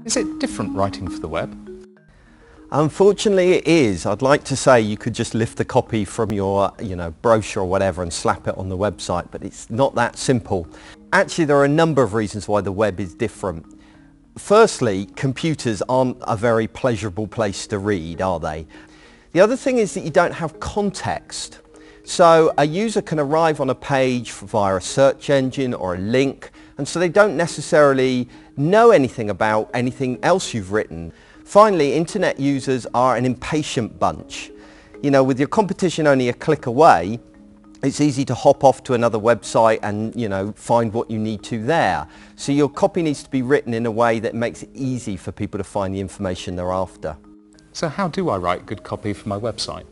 Is it different writing for the web? Unfortunately it is. I'd like to say you could just lift the copy from your brochure or whatever and slap it on the website, but it's not that simple. Actually, there are a number of reasons why the web is different. Firstly, computers aren't a very pleasurable place to read, are they? The other thing is that you don't have context. So a user can arrive on a page via a search engine or a link, and so they don't necessarily know anything about anything else you've written. Finally, internet users are an impatient bunch. You know, with your competition only a click away, it's easy to hop off to another website and, find what you need to there. So your copy needs to be written in a way that makes it easy for people to find the information they're after. So how do I write good copy for my website?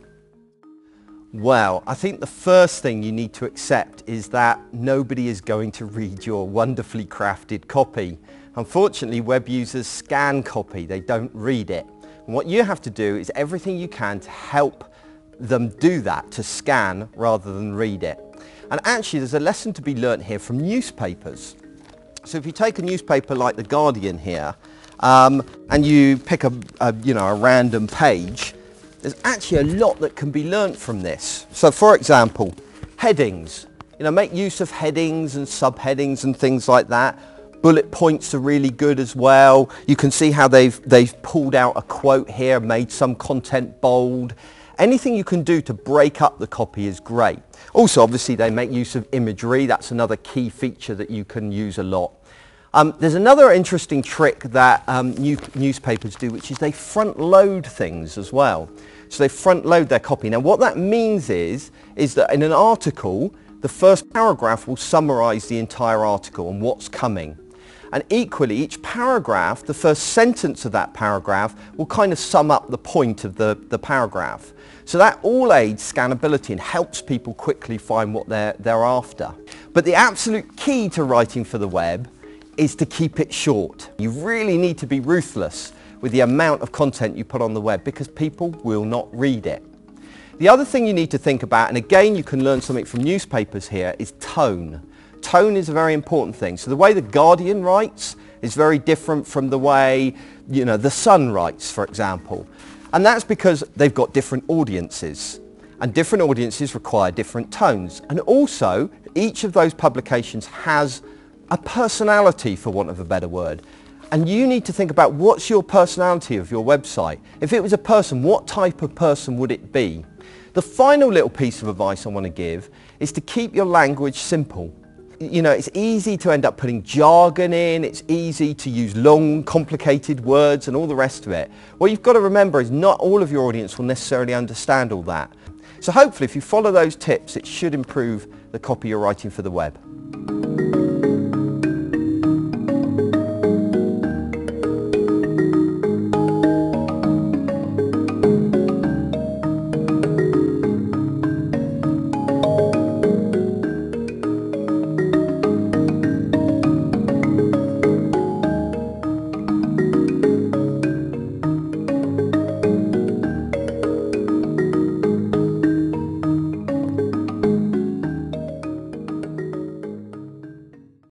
Well, I think the first thing you need to accept is that nobody is going to read your wonderfully crafted copy. Unfortunately, web users scan copy, they don't read it. And what you have to do is everything you can to help them do that, to scan rather than read it. And actually there's a lesson to be learnt here from newspapers. So if you take a newspaper like The Guardian here, and you pick a random page, there's actually a lot that can be learnt from this. So for example, headings. Make use of headings and subheadings and things like that. Bullet points are really good as well. You can see how they've pulled out a quote here, made some content bold. Anything you can do to break up the copy is great. Also, obviously, they make use of imagery. That's another key feature that you can use a lot. There's another interesting trick that newspapers do, which is they front load things as well. So they front load their copy. Now what that means is that in an article, the first paragraph will summarize the entire article and what's coming. And equally, each paragraph, the first sentence of that paragraph will kind of sum up the point of the paragraph. So that all aids scannability and helps people quickly find what they're after. But the absolute key to writing for the web is to keep it short. You really need to be ruthless with the amount of content you put on the web because people will not read it. The other thing you need to think about, and again you can learn something from newspapers here, is tone. Tone is a very important thing. So the way The Guardian writes is very different from the way The Sun writes, for example. And that's because they've got different audiences. And different audiences require different tones. And also, each of those publications has a personality, for want of a better word. And you need to think about what's your personality of your website. If it was a person, what type of person would it be? The final little piece of advice I want to give is to keep your language simple. It's easy to end up putting jargon in, it's easy to use long, complicated words and all the rest of it. What you've got to remember is not all of your audience will necessarily understand all that. So hopefully if you follow those tips, it should improve the copy you're writing for the web.